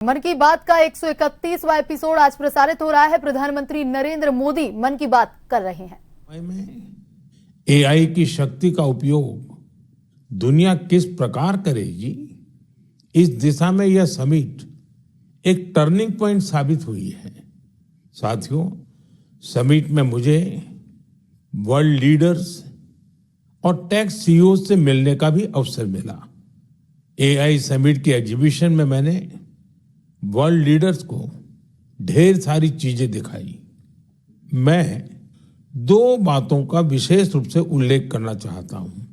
मन की बात का 131वां एपिसोड आज प्रसारित हो रहा है। प्रधानमंत्री नरेंद्र मोदी मन की बात कर रहे हैं। एआई की शक्ति का उपयोग दुनिया किस प्रकार करेगी, इस दिशा में यह समिट एक टर्निंग पॉइंट साबित हुई है। साथियों, समिट में मुझे वर्ल्ड लीडर्स और टेक सीईओ से मिलने का भी अवसर मिला। एआई समिट की एग्जीबिशन में मैंने वर्ल्ड लीडर्स को ढेर सारी चीजें दिखाई। मैं दो बातों का विशेष रूप से उल्लेख करना चाहता हूं।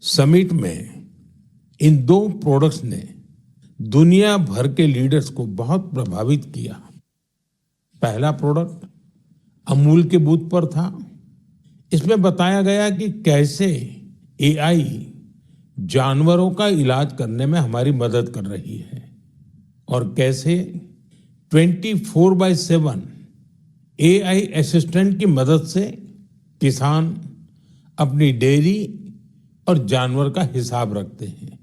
समिट में इन दो प्रोडक्ट्स ने दुनिया भर के लीडर्स को बहुत प्रभावित किया। पहला प्रोडक्ट अमूल के बूथ पर था। इसमें बताया गया कि कैसे एआई जानवरों का इलाज करने में हमारी मदद कर रही है और कैसे 24/7 एआई असिस्टेंट की मदद से किसान अपनी डेयरी और जानवर का हिसाब रखते हैं।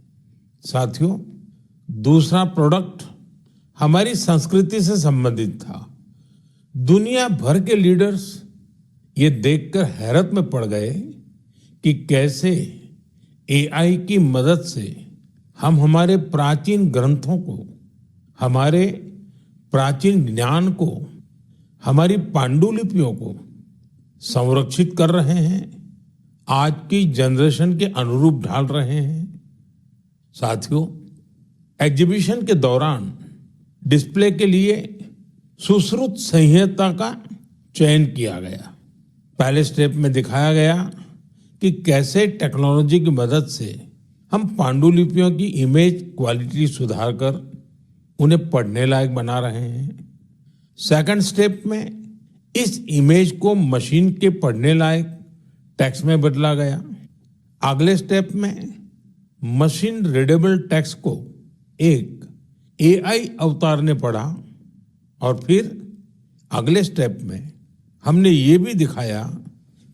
साथियों, दूसरा प्रोडक्ट हमारी संस्कृति से संबंधित था। दुनिया भर के लीडर्स ये देखकर हैरत में पड़ गए कि कैसे एआई की मदद से हम हमारे प्राचीन ग्रंथों को, हमारे प्राचीन ज्ञान को, हमारी पांडुलिपियों को संरक्षित कर रहे हैं, आज की जनरेशन के अनुरूप ढाल रहे हैं। साथियों, एग्जीबिशन के दौरान डिस्प्ले के लिए सुश्रुत संहिता का चयन किया गया। पहले स्टेप में दिखाया गया कि कैसे टेक्नोलॉजी की मदद से हम पांडुलिपियों की इमेज क्वालिटी सुधार कर उन्हें पढ़ने लायक बना रहे हैं। सेकंड स्टेप में इस इमेज को मशीन के पढ़ने लायक टेक्स्ट में बदला गया। अगले स्टेप में मशीन रीडेबल टेक्स्ट को एक एआई अवतार ने पढ़ा और फिर अगले स्टेप में हमने ये भी दिखाया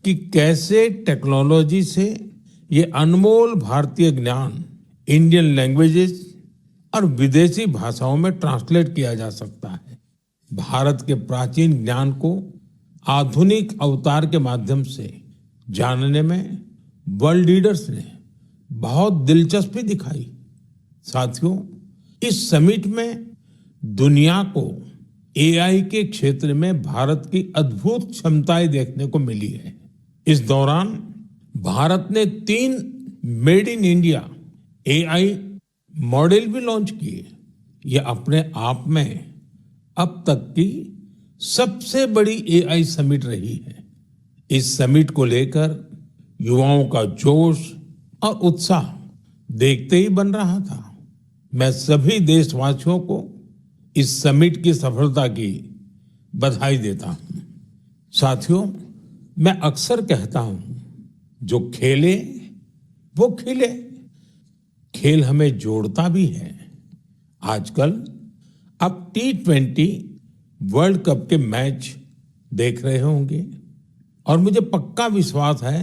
कि कैसे टेक्नोलॉजी से ये अनमोल भारतीय ज्ञान इंडियन लैंग्वेजेस और विदेशी भाषाओं में ट्रांसलेट किया जा सकता है। भारत के प्राचीन ज्ञान को आधुनिक अवतार के माध्यम से जानने में वर्ल्ड लीडर्स ने बहुत दिलचस्पी दिखाई। साथियों, इस समिट में दुनिया को एआई के क्षेत्र में भारत की अद्भुत क्षमताएं देखने को मिली है। इस दौरान भारत ने 3 made in India AI model भी लॉन्च किए। यह अपने आप में अब तक की सबसे बड़ी एआई समिट रही है। इस समिट को लेकर युवाओं का जोश और उत्साह देखते ही बन रहा था। मैं सभी देशवासियों को इस समिट की सफलता की बधाई देता हूं। साथियों, मैं अक्सर कहता हूं, जो खेले वो खिले। खेल हमें जोड़ता भी है। आजकल आप T20 वर्ल्ड कप के मैच देख रहे होंगे और मुझे पक्का विश्वास है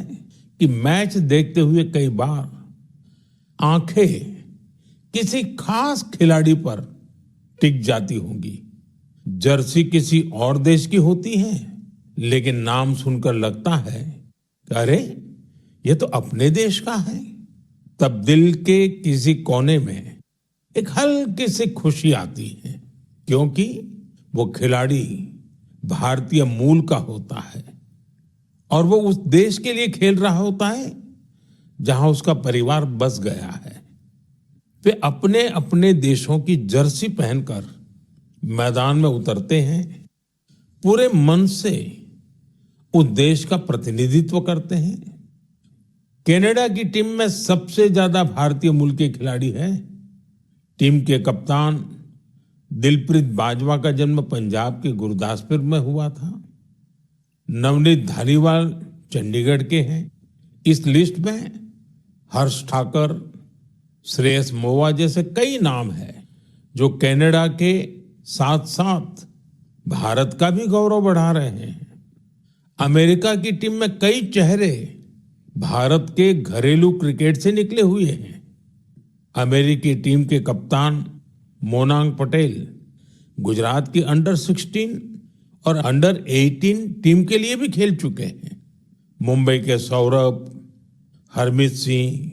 कि मैच देखते हुए कई बार आंखें किसी खास खिलाड़ी पर टिक जाती होंगी। जर्सी किसी और देश की होती है, लेकिन नाम सुनकर लगता है कि अरे, ये तो अपने देश का है। तब दिल के किसी कोने में एक हल्की सी खुशी आती है, क्योंकि वो खिलाड़ी भारतीय मूल का होता है और वो उस देश के लिए खेल रहा होता है जहां उसका परिवार बस गया है। वे अपने अपने देशों की जर्सी पहनकर मैदान में उतरते हैं, पूरे मन से उस देश का प्रतिनिधित्व करते हैं। कनाडा की टीम में सबसे ज्यादा भारतीय मूल के खिलाड़ी हैं। टीम के कप्तान दिलप्रीत बाजवा का जन्म पंजाब के गुरदासपुर में हुआ था। नवनीत धालीवाल चंडीगढ़ के हैं। इस लिस्ट में हर्ष ठाकर, श्रेयस मोवा जैसे कई नाम हैं जो कनाडा के साथ साथ भारत का भी गौरव बढ़ा रहे हैं। अमेरिका की टीम में कई चेहरे भारत के घरेलू क्रिकेट से निकले हुए हैं। अमेरिकी टीम के कप्तान मोनांग पटेल गुजरात की अंडर 16 और अंडर 18 टीम के लिए भी खेल चुके हैं। मुंबई के सौरभ, हरमीत सिंह,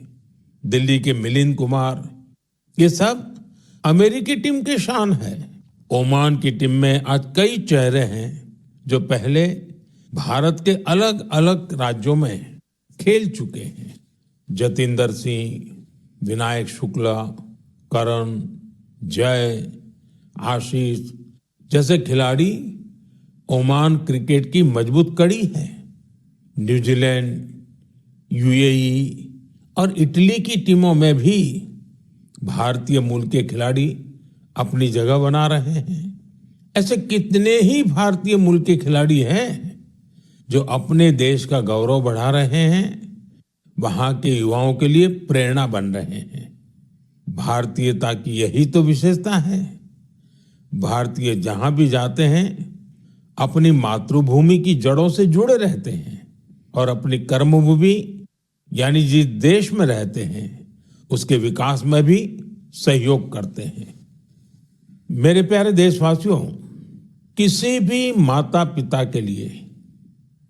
दिल्ली के मिलिंद कुमार, ये सब अमेरिकी टीम के शान है। ओमान की टीम में आज कई चेहरे हैं जो पहले भारत के अलग अलग राज्यों में खेल चुके हैं। जतिंदर सिंह, विनायक शुक्ला, करण, जय, आशीष जैसे खिलाड़ी ओमान क्रिकेट की मजबूत कड़ी है। न्यूजीलैंड, यूएई और इटली की टीमों में भी भारतीय मूल के खिलाड़ी अपनी जगह बना रहे हैं। ऐसे कितने ही भारतीय मूल के खिलाड़ी हैं जो अपने देश का गौरव बढ़ा रहे हैं, वहां के युवाओं के लिए प्रेरणा बन रहे हैं। भारतीयता की यही तो विशेषता है। भारतीय जहां भी जाते हैं अपनी मातृभूमि की जड़ों से जुड़े रहते हैं और अपनी कर्मभूमि यानी जिस देश में रहते हैं उसके विकास में भी सहयोग करते हैं। मेरे प्यारे देशवासियों, किसी भी माता पिता के लिए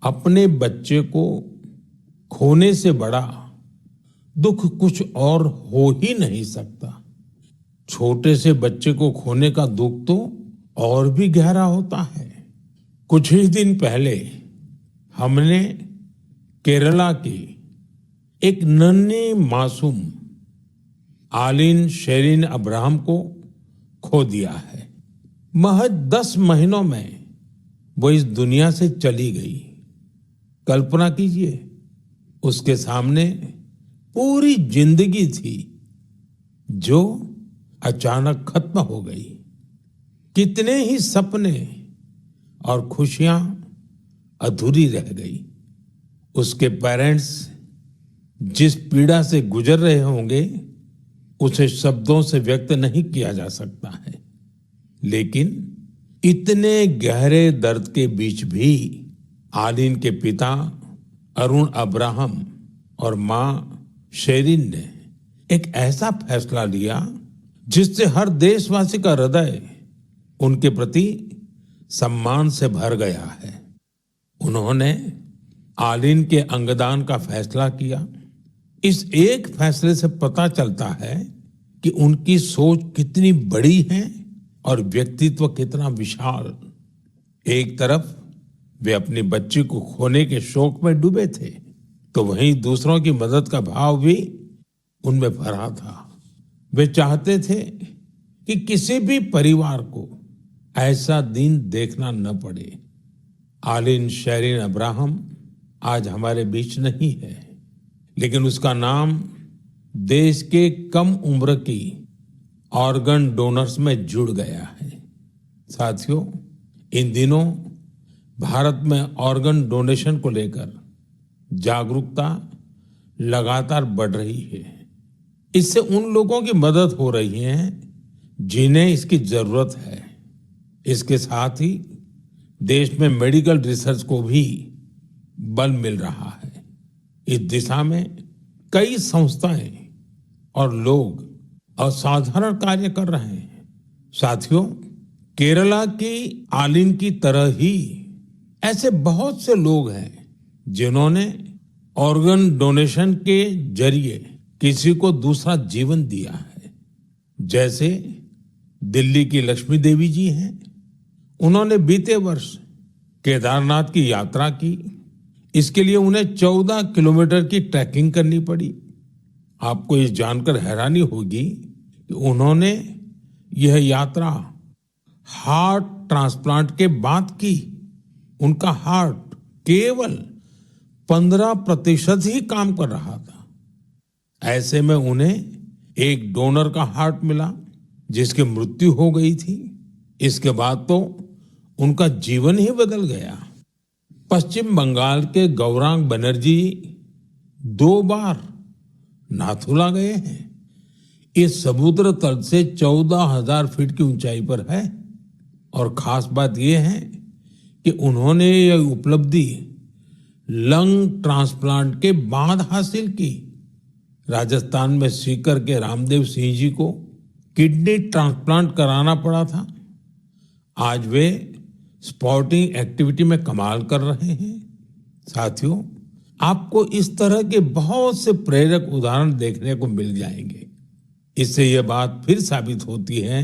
अपने बच्चे को खोने से बड़ा दुख कुछ और हो ही नहीं सकता। छोटे से बच्चे को खोने का दुख तो और भी गहरा होता है। कुछ ही दिन पहले हमने केरला की एक नन्ही मासूम आलिन शेरिन अब्राहम को खो दिया है। महज 10 महीनों में वो इस दुनिया से चली गई। कल्पना कीजिए, उसके सामने पूरी जिंदगी थी जो अचानक खत्म हो गई। कितने ही सपने और खुशियां अधूरी रह गई। उसके पेरेंट्स जिस पीड़ा से गुजर रहे होंगे उसे शब्दों से व्यक्त नहीं किया जा सकता है। लेकिन इतने गहरे दर्द के बीच भी आलिन के पिता अरुण अब्राहम और मां शेरिन ने एक ऐसा फैसला लिया जिससे हर देशवासी का हृदय उनके प्रति सम्मान से भर गया है। उन्होंने आलिन के अंगदान का फैसला किया। इस एक फैसले से पता चलता है कि उनकी सोच कितनी बड़ी है और व्यक्तित्व कितना विशाल। एक तरफ वे अपनी बच्ची को खोने के शोक में डूबे थे, तो वहीं दूसरों की मदद का भाव भी उनमें भरा था। वे चाहते थे कि किसी भी परिवार को ऐसा दिन देखना न पड़े। आलिन शेरिन अब्राहम आज हमारे बीच नहीं है, लेकिन उसका नाम देश के कम उम्र की ऑर्गन डोनर्स में जुड़ गया है। साथियों, इन दिनों भारत में ऑर्गन डोनेशन को लेकर जागरूकता लगातार बढ़ रही है। इससे उन लोगों की मदद हो रही है जिन्हें इसकी जरूरत है। इसके साथ ही देश में मेडिकल रिसर्च को भी बल मिल रहा है। इस दिशा में कई संस्थाएं और लोग असाधारण कार्य कर रहे हैं। साथियों, केरला की आलिन की तरह ही ऐसे बहुत से लोग हैं जिन्होंने ऑर्गन डोनेशन के जरिए किसी को दूसरा जीवन दिया है। जैसे दिल्ली की लक्ष्मी देवी जी हैं। उन्होंने बीते वर्ष केदारनाथ की यात्रा की। इसके लिए उन्हें 14 किलोमीटर की ट्रैकिंग करनी पड़ी। आपको ये जानकर हैरानी होगी कि उन्होंने यह यात्रा हार्ट ट्रांसप्लांट के बाद की। उनका हार्ट केवल 15% ही काम कर रहा था। ऐसे में उन्हें एक डोनर का हार्ट मिला जिसकी मृत्यु हो गई थी। इसके बाद तो उनका जीवन ही बदल गया। पश्चिम बंगाल के गौरांग बनर्जी 2 बार नाथुला गए हैं। ये समुद्र तल से 14,000 फीट की ऊंचाई पर है। और खास बात यह है कि उन्होंने यह उपलब्धि लंग ट्रांसप्लांट के बाद हासिल की। राजस्थान में सीकर के रामदेव सिंह जी को किडनी ट्रांसप्लांट कराना पड़ा था, आज वे स्पोर्टिंग एक्टिविटी में कमाल कर रहे हैं। साथियों, आपको इस तरह के बहुत से प्रेरक उदाहरण देखने को मिल जाएंगे। इससे यह बात फिर साबित होती है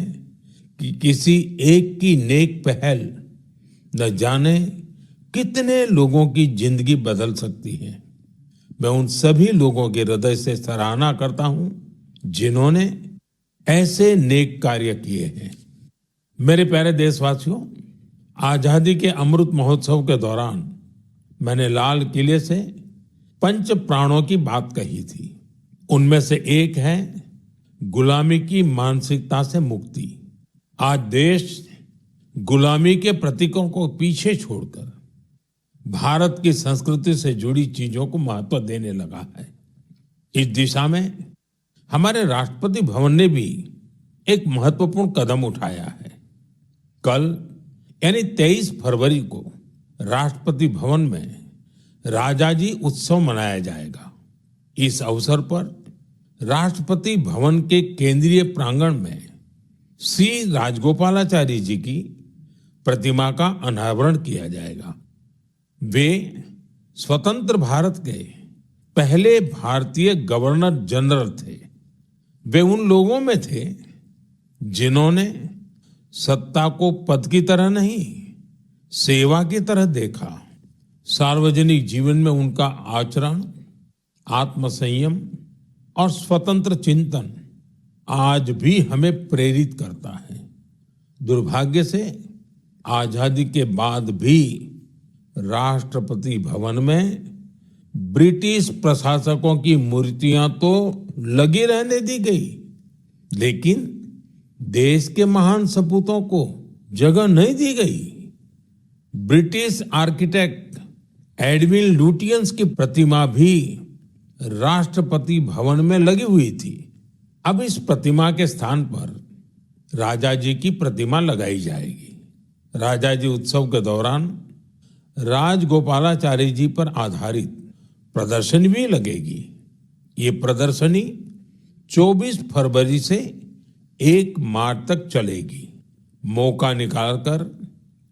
कि किसी एक की नेक पहल न जाने कितने लोगों की जिंदगी बदल सकती है। मैं उन सभी लोगों के हृदय से सराहना करता हूं जिन्होंने ऐसे नेक कार्य किए हैं। मेरे प्यारे देशवासियों, आजादी के अमृत महोत्सव के दौरान मैंने लाल किले से पंच प्राणों की बात कही थी। उनमें से एक है गुलामी की मानसिकता से मुक्ति। आज देश गुलामी के प्रतीकों को पीछे छोड़कर भारत की संस्कृति से जुड़ी चीजों को महत्व देने लगा है। इस दिशा में हमारे राष्ट्रपति भवन ने भी एक महत्वपूर्ण कदम उठाया है। कल यानी 23 फरवरी को राष्ट्रपति भवन में राजाजी उत्सव मनाया जाएगा। इस अवसर पर राष्ट्रपति भवन के केंद्रीय प्रांगण में श्री राजगोपालाचारी जी की प्रतिमा का अनावरण किया जाएगा। वे स्वतंत्र भारत के पहले भारतीय गवर्नर जनरल थे। वे उन लोगों में थे जिन्होंने सत्ता को पद की तरह नहीं, सेवा की तरह देखा। सार्वजनिक जीवन में उनका आचरण, आत्मसंयम और स्वतंत्र चिंतन आज भी हमें प्रेरित करता है। दुर्भाग्य से आजादी के बाद भी राष्ट्रपति भवन में ब्रिटिश प्रशासकों की मूर्तियां तो लगी रहने दी गई, लेकिन देश के महान सपूतों को जगह नहीं दी गई। ब्रिटिश आर्किटेक्ट एडविन लुटियंस की प्रतिमा भी राष्ट्रपति भवन में लगी हुई थी। अब इस प्रतिमा के स्थान पर राजाजी की प्रतिमा लगाई जाएगी। राजाजी उत्सव के दौरान राजगोपालाचारी जी पर आधारित प्रदर्शनी भी लगेगी। ये प्रदर्शनी 24 फरवरी से 1 मार्च तक चलेगी। मौका निकालकर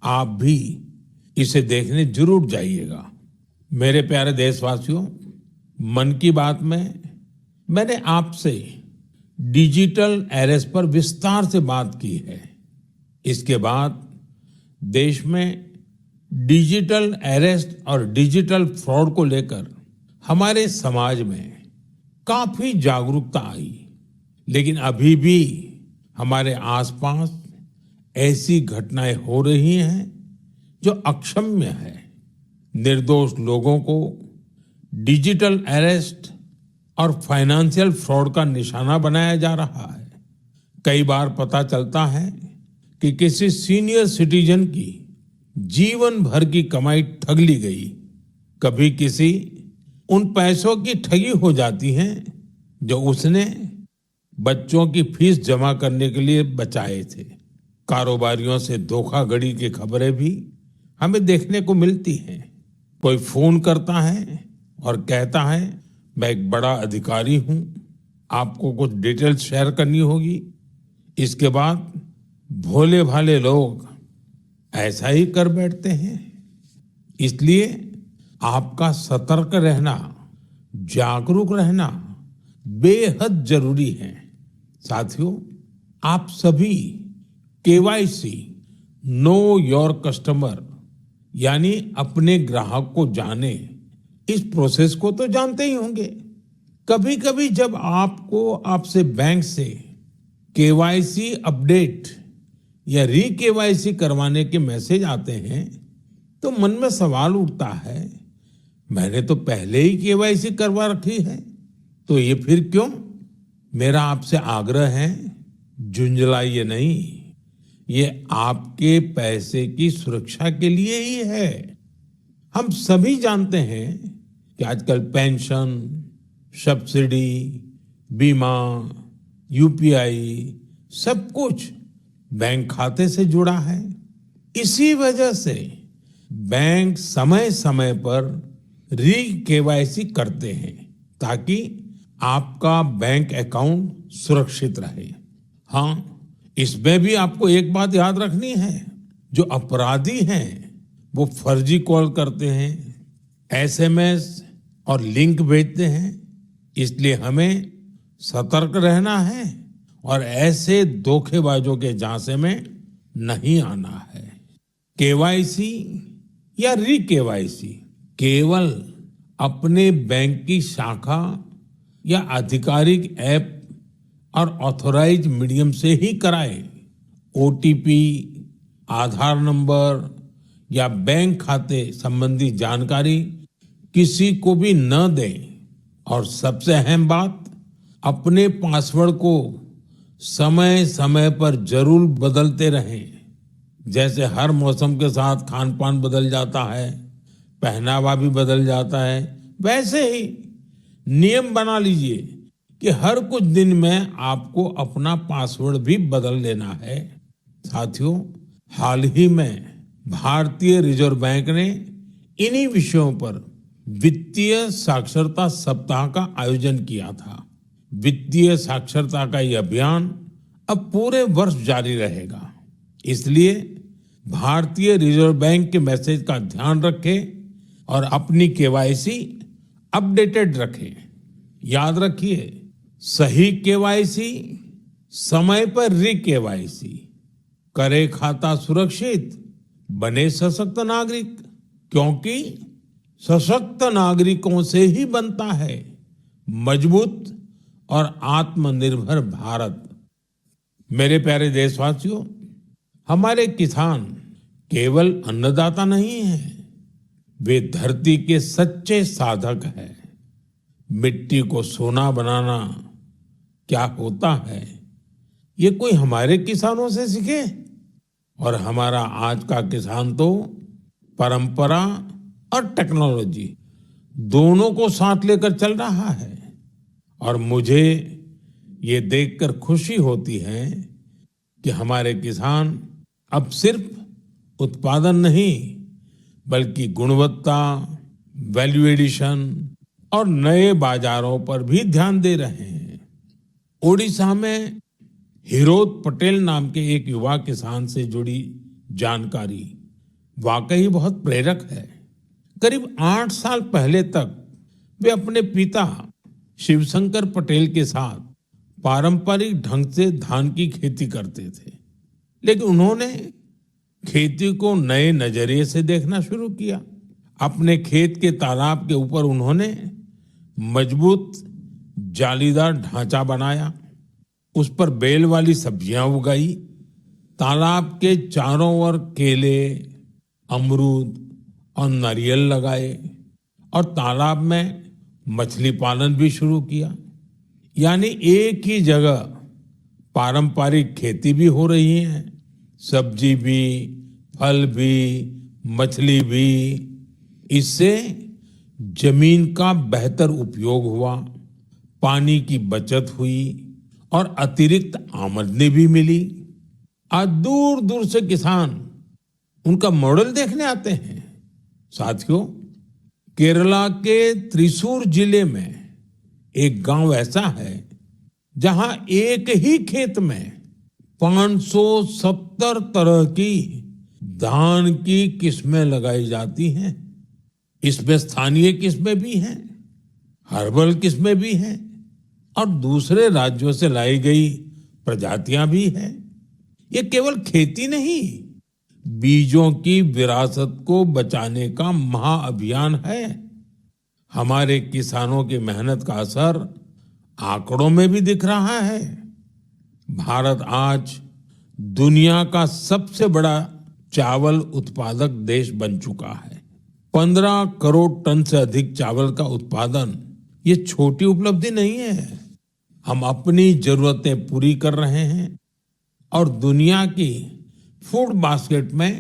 आप भी इसे देखने जरूर जाइएगा। मेरे प्यारे देशवासियों, मन की बात में मैंने आपसे डिजिटल अरेस्ट पर विस्तार से बात की है। इसके बाद देश में डिजिटल अरेस्ट और डिजिटल फ्रॉड को लेकर हमारे समाज में काफी जागरूकता आई, लेकिन अभी भी हमारे आसपास ऐसी घटनाएं हो रही हैं जो अक्षम्य है। निर्दोष लोगों को डिजिटल अरेस्ट और फाइनेंशियल फ्रॉड का निशाना बनाया जा रहा है। कई बार पता चलता है कि किसी सीनियर सिटीजन की जीवन भर की कमाई ठग ली गई। कभी किसी उन पैसों की ठगी हो जाती है जो उसने बच्चों की फीस जमा करने के लिए बचाए थे। कारोबारियों से धोखाधड़ी की खबरें भी हमें देखने को मिलती हैं। कोई फोन करता है और कहता है, मैं एक बड़ा अधिकारी हूं, आपको कुछ डिटेल्स शेयर करनी होगी। इसके बाद भोले भाले लोग ऐसा ही कर बैठते हैं। इसलिए आपका सतर्क रहना, जागरूक रहना बेहद जरूरी है। साथियों, आप सभी केवाईसी नो योर कस्टमर यानी अपने ग्राहक को जाने, इस प्रोसेस को तो जानते ही होंगे। कभी कभी जब आपको आपसे बैंक से केवाईसी अपडेट या री केवाईसी करवाने के मैसेज आते हैं तो मन में सवाल उठता है, मैंने तो पहले ही केवाईसी करवा रखी है, तो ये फिर क्यों? मेरा आपसे आग्रह है, झुंझलाइए नहीं। ये आपके पैसे की सुरक्षा के लिए ही है। हम सभी जानते हैं कि आजकल पेंशन, सब्सिडी, बीमा, यूपीआई सब कुछ बैंक खाते से जुड़ा है। इसी वजह से बैंक समय समय पर री केवाईसी करते हैं ताकि आपका बैंक अकाउंट सुरक्षित रहे। हाँ, इसमें भी आपको एक बात याद रखनी है, जो अपराधी हैं वो फर्जी कॉल करते हैं, एसएमएस और लिंक भेजते हैं। इसलिए हमें सतर्क रहना है और ऐसे धोखेबाजों के झांसे में नहीं आना है। केवाईसी या री केवाईसी केवल अपने बैंक की शाखा या आधिकारिक ऐप और ऑथराइज मीडियम से ही कराएं। ओटीपी, आधार नंबर या बैंक खाते संबंधी जानकारी किसी को भी न दें। और सबसे अहम बात, अपने पासवर्ड को समय समय पर जरूर बदलते रहें। जैसे हर मौसम के साथ खान पान बदल जाता है, पहनावा भी बदल जाता है, वैसे ही नियम बना लीजिए कि हर कुछ दिन में आपको अपना पासवर्ड भी बदल लेना है। साथियों, हाल ही में भारतीय रिजर्व बैंक ने इन्हीं विषयों पर वित्तीय साक्षरता सप्ताह का आयोजन किया था। वित्तीय साक्षरता का यह अभियान अब पूरे वर्ष जारी रहेगा। इसलिए भारतीय रिजर्व बैंक के मैसेज का ध्यान रखें और अपनी केवाईसी अपडेटेड रखें। याद रखिए, सही केवाईसी, समय पर री केवाईसी, करे खाता सुरक्षित, बने सशक्त नागरिक, क्योंकि सशक्त नागरिकों से ही बनता है मजबूत और आत्मनिर्भर भारत। मेरे प्यारे देशवासियों, हमारे किसान केवल अन्नदाता नहीं हैं, वे धरती के सच्चे साधक हैं। मिट्टी को सोना बनाना क्या होता है, ये कोई हमारे किसानों से सीखे। और हमारा आज का किसान तो परंपरा और टेक्नोलॉजी दोनों को साथ लेकर चल रहा है। और मुझे ये देखकर खुशी होती है कि हमारे किसान अब सिर्फ उत्पादन नहीं, बल्कि गुणवत्ता, वैल्यू एडिशन और नए बाजारों पर भी ध्यान दे रहे हैं। ओडिशा में हिरोत पटेल नाम के एक युवा किसान से जुड़ी जानकारी वाकई बहुत प्रेरक है। करीब 8 साल पहले तक वे अपने पिता शिवशंकर पटेल के साथ पारंपरिक ढंग से धान की खेती करते थे, लेकिन उन्होंने खेती को नए नजरिए से देखना शुरू किया। अपने खेत के तालाब के ऊपर उन्होंने मजबूत जालीदार ढांचा बनाया, उस पर बेल वाली सब्जियां उगाई, तालाब के चारों ओर केले, अमरूद और नारियल लगाए और तालाब में मछली पालन भी शुरू किया। यानी एक ही जगह पारंपरिक खेती भी हो रही है, सब्जी भी, फल भी, मछली भी। इससे जमीन का बेहतर उपयोग हुआ, पानी की बचत हुई और अतिरिक्त आमदनी भी मिली। आज दूर दूर से किसान उनका मॉडल देखने आते हैं। साथियों, केरला के त्रिशूर जिले में एक गांव ऐसा है जहां एक ही खेत में 570 तरह की धान की किस्में लगाई जाती हैं। इसमें स्थानीय किस्में भी हैं, हर्बल किस्में भी हैं और दूसरे राज्यों से लाई गई प्रजातियां भी हैं। ये केवल खेती नहीं, बीजों की विरासत को बचाने का महाअभियान है। हमारे किसानों की मेहनत का असर आंकड़ों में भी दिख रहा है। भारत आज दुनिया का सबसे बड़ा चावल उत्पादक देश बन चुका है। 15 करोड़ टन से अधिक चावल का उत्पादन ये छोटी उपलब्धि नहीं है। हम अपनी जरूरतें पूरी कर रहे हैं और दुनिया की फूड बास्केट में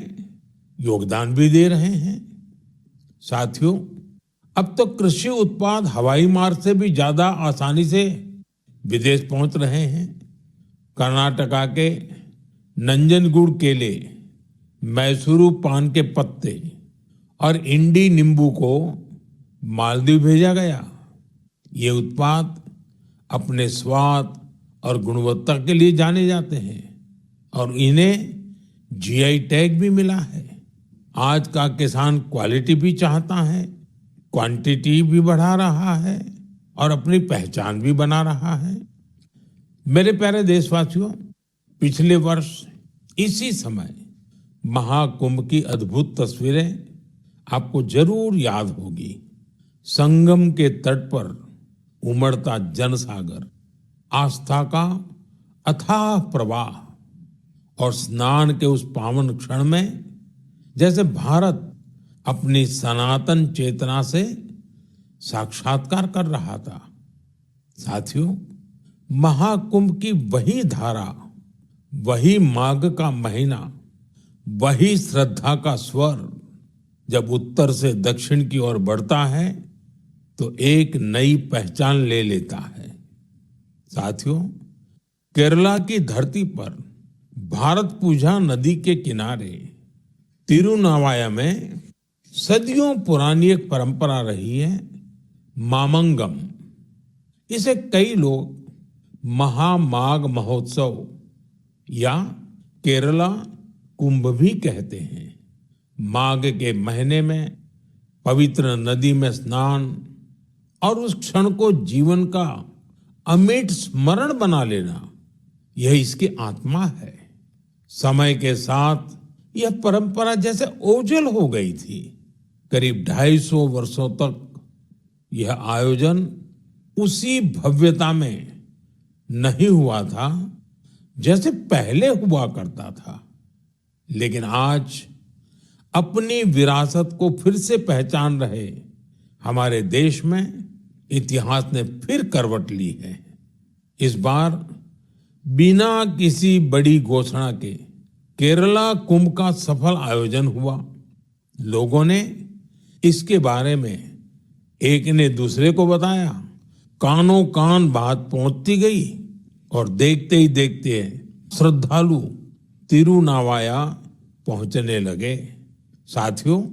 योगदान भी दे रहे हैं। साथियों, अब तो कृषि उत्पाद हवाई मार्ग से भी ज्यादा आसानी से विदेश पहुंच रहे हैं। कर्नाटका के नंजनगुड़ केले, मैसूरू पान के पत्ते और इंडी नींबू को मालदीव भेजा गया। ये उत्पाद अपने स्वाद और गुणवत्ता के लिए जाने जाते हैं और इन्हें जीआई टैग भी मिला है। आज का किसान क्वालिटी भी चाहता है, क्वांटिटी भी बढ़ा रहा है और अपनी पहचान भी बना रहा है। मेरे प्यारे देशवासियों, पिछले वर्ष इसी समय महाकुंभ की अद्भुत तस्वीरें आपको जरूर याद होगी। संगम के तट पर उमड़ता जनसागर, आस्था का अथाह प्रवाह और स्नान के उस पावन क्षण में जैसे भारत अपनी सनातन चेतना से साक्षात्कार कर रहा था। साथियों, महाकुंभ की वही धारा, वही माघ का महीना, वही श्रद्धा का स्वर जब उत्तर से दक्षिण की ओर बढ़ता है तो एक नई पहचान ले लेता है। साथियों, केरला की धरती पर भारत पूजा नदी के किनारे तिरुनावाया में सदियों पुरानी एक परंपरा रही है, मामंगम। इसे कई लोग महामाघ महोत्सव या केरला कुंभ भी कहते हैं। माघ के महीने में पवित्र नदी में स्नान और उस क्षण को जीवन का अमिट स्मरण बना लेना, यह इसकी आत्मा है। समय के साथ यह परंपरा जैसे ओझल हो गई थी। करीब 250 वर्षों तक यह आयोजन उसी भव्यता में नहीं हुआ था जैसे पहले हुआ करता था। लेकिन आज अपनी विरासत को फिर से पहचान रहे हमारे देश में इतिहास ने फिर करवट ली है। इस बार बिना किसी बड़ी घोषणा के केरला कुंभ का सफल आयोजन हुआ। लोगों ने इसके बारे में एक ने दूसरे को बताया, कानों कान बात पहुंचती गई और देखते ही देखते श्रद्धालु तिरुनावाया पहुंचने लगे। साथियों,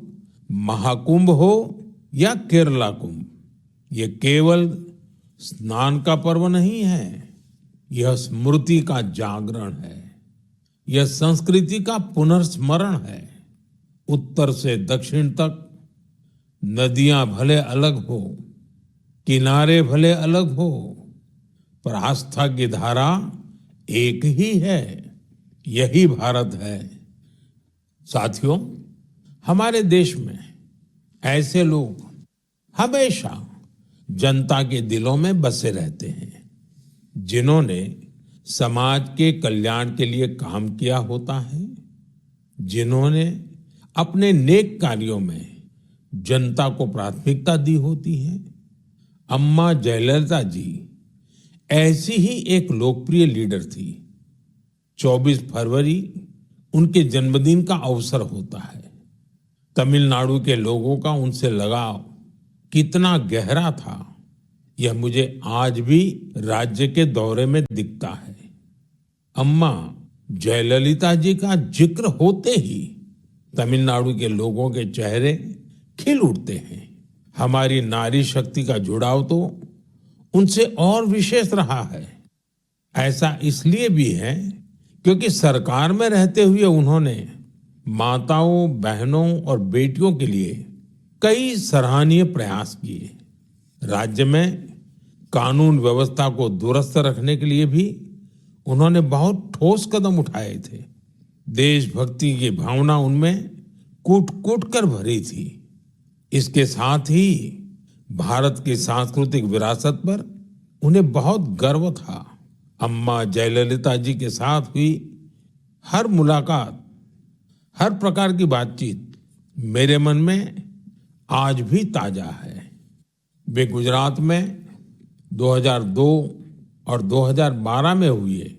महाकुंभ हो या केरला कुंभ, ये केवल स्नान का पर्व नहीं है, यह स्मृति का जागरण है, यह संस्कृति का पुनर्स्मरण है। उत्तर से दक्षिण तक नदियां भले अलग हो, किनारे भले अलग हो, पर आस्था की धारा एक ही है, यही भारत है। साथियों, हमारे देश में ऐसे लोग हमेशा जनता के दिलों में बसे रहते हैं, जिन्होंने समाज के कल्याण के लिए काम किया होता है, जिन्होंने अपने नेक कार्यों में जनता को प्राथमिकता दी होती है। अम्मा जयललिता जी ऐसी ही एक लोकप्रिय लीडर थी। 24 फरवरी उनके जन्मदिन का अवसर होता है। तमिलनाडु के लोगों का उनसे लगाव कितना गहरा था, यह मुझे आज भी राज्य के दौरे में दिखता है। अम्मा जयललिता जी का जिक्र होते ही तमिलनाडु के लोगों के चेहरे खिल उठते हैं। हमारी नारी शक्ति का जुड़ाव तो उनसे और विशेष रहा है। ऐसा इसलिए भी है क्योंकि सरकार में रहते हुए उन्होंने माताओं, बहनों और बेटियों के लिए कई सराहनीय प्रयास किए। राज्य में कानून व्यवस्था को दुरुस्त रखने के लिए भी उन्होंने बहुत ठोस कदम उठाए थे। देशभक्ति की भावना उनमें कूट-कूट कर भरी थी। इसके साथ ही भारत की सांस्कृतिक विरासत पर उन्हें बहुत गर्व था। अम्मा जयललिता जी के साथ हुई हर मुलाकात, हर प्रकार की बातचीत मेरे मन में आज भी ताजा है। वे गुजरात में 2002 और 2012 में हुए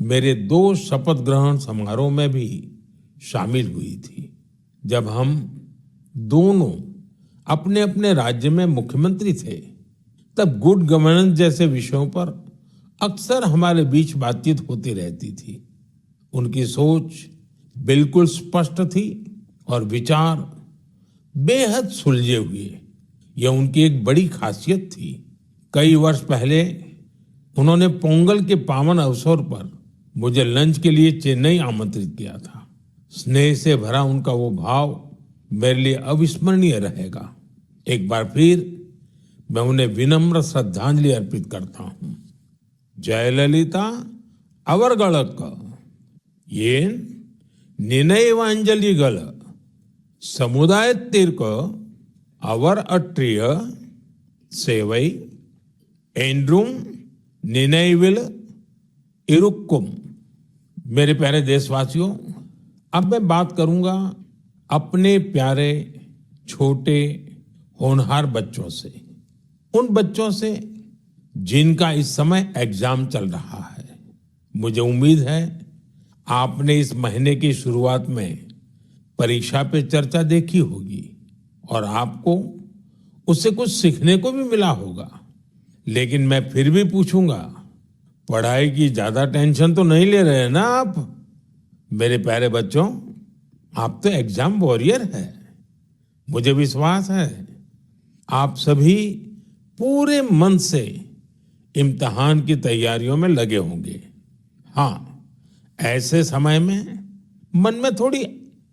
मेरे 2 शपथ ग्रहण समारोह में भी शामिल हुई थी, जब हम दोनों अपने अपने राज्य में मुख्यमंत्री थे। तब गुड गवर्नेंस जैसे विषयों पर अक्सर हमारे बीच बातचीत होती रहती थी। उनकी सोच बिल्कुल स्पष्ट थी और विचार बेहद सुलझे हुए। यह उनकी एक बड़ी खासियत थी। कई वर्ष पहले उन्होंने पोंगल के पावन अवसर पर मुझे लंच के लिए चेन्नई आमंत्रित किया था। स्नेह से भरा उनका वो भाव मेरे लिए अविस्मरणीय रहेगा। एक बार फिर मैं उन्हें विनम्र श्रद्धांजलि अर्पित करता हूं। जयललिता अवरगड़क ये निनयवांजलिगल समुदाय तीर्क अवर अट्रिय सेवई एंड्रूम निनयविल इरुक्कुम। मेरे प्यारे देशवासियों, अब मैं बात करूंगा अपने प्यारे छोटे होनहार बच्चों से, उन बच्चों से जिनका इस समय एग्जाम चल रहा है। मुझे उम्मीद है आपने इस महीने की शुरुआत में परीक्षा पे चर्चा देखी होगी और आपको उससे कुछ सीखने को भी मिला होगा। लेकिन मैं फिर भी पूछूंगा, पढ़ाई की ज्यादा टेंशन तो नहीं ले रहे ना आप? मेरे प्यारे बच्चों, आप तो एग्जाम वॉरियर है। मुझे विश्वास है आप सभी पूरे मन से इम्तिहान की तैयारियों में लगे होंगे। हाँ, ऐसे समय में मन में थोड़ी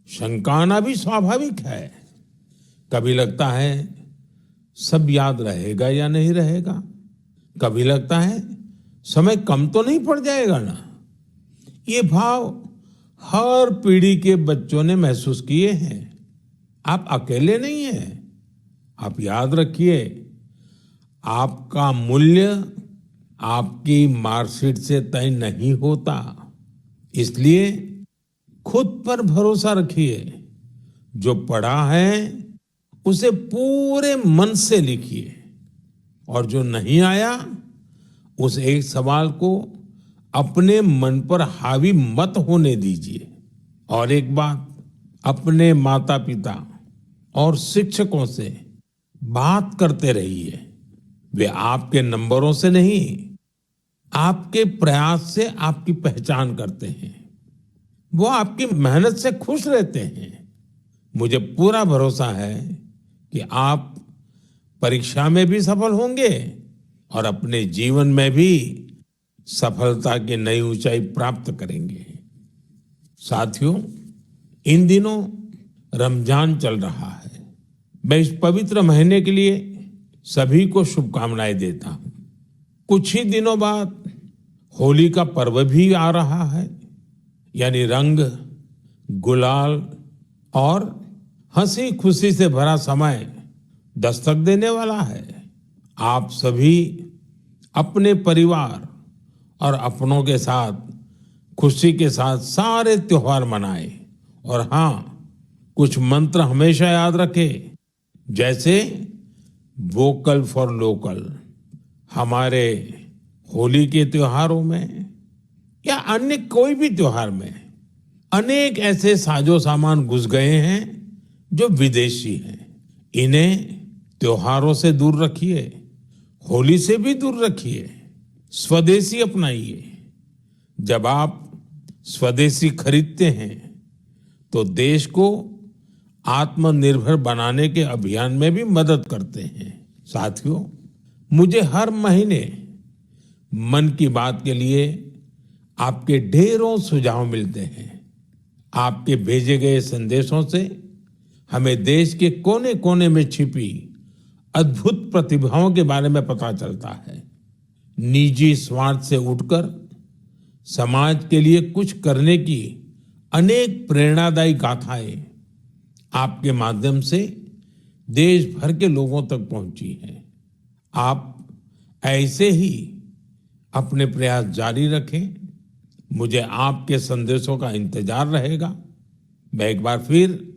शंका आना भी स्वाभाविक है। कभी लगता है सब याद रहेगा या नहीं रहेगा, कभी लगता है समय कम तो नहीं पड़ जाएगा ना। ये भाव हर पीढ़ी के बच्चों ने महसूस किए हैं। आप अकेले नहीं हैं। आप याद रखिए, आपका मूल्य आपकी मार्कशीट से तय नहीं होता। इसलिए खुद पर भरोसा रखिए। जो पढ़ा है उसे पूरे मन से लिखिए और जो नहीं आया उस एक सवाल को अपने मन पर हावी मत होने दीजिए। और एक बात, अपने माता पिता और शिक्षकों से बात करते रहिए। वे आपके नंबरों से नहीं, आपके प्रयास से आपकी पहचान करते हैं। वो आपकी मेहनत से खुश रहते हैं। मुझे पूरा भरोसा है कि आप परीक्षा में भी सफल होंगे और अपने जीवन में भी सफलता की नई ऊंचाई प्राप्त करेंगे। साथियों, इन दिनों रमजान चल रहा है। मैं इस पवित्र महीने के लिए सभी को शुभकामनाएं देता हूं। कुछ ही दिनों बाद होली का पर्व भी आ रहा है, यानी रंग, गुलाल और हंसी खुशी से भरा समय दस्तक देने वाला है। आप सभी अपने परिवार और अपनों के साथ खुशी के साथ सारे त्योहार मनाएं। और हाँ, कुछ मंत्र हमेशा याद रखें, जैसे वोकल फॉर लोकल। हमारे होली के त्योहारों में या अन्य कोई भी त्योहार में अनेक ऐसे साजो सामान घुस गए हैं जो विदेशी हैं। इन्हें त्योहारों से दूर रखिए, होली से भी दूर रखिए, स्वदेशी अपनाइए। जब आप स्वदेशी खरीदते हैं तो देश को आत्मनिर्भर बनाने के अभियान में भी मदद करते हैं। साथियों, मुझे हर महीने मन की बात के लिए आपके ढेरों सुझाव मिलते हैं। आपके भेजे गए संदेशों से हमें देश के कोने कोने में छिपी अद्भुत प्रतिभाओं के बारे में पता चलता है। निजी स्वार्थ से उठकर समाज के लिए कुछ करने की अनेक प्रेरणादायी गाथाएं आपके माध्यम से देश भर के लोगों तक पहुंची हैं। आप ऐसे ही अपने प्रयास जारी रखें। मुझे आपके संदेशों का इंतजार रहेगा। मैं एक बार फिर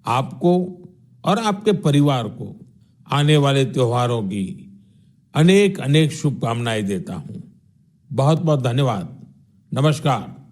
आपको और आपके परिवार को आने वाले त्योहारों की अनेक अनेक शुभकामनाएं देता हूं। बहुत बहुत धन्यवाद। नमस्कार।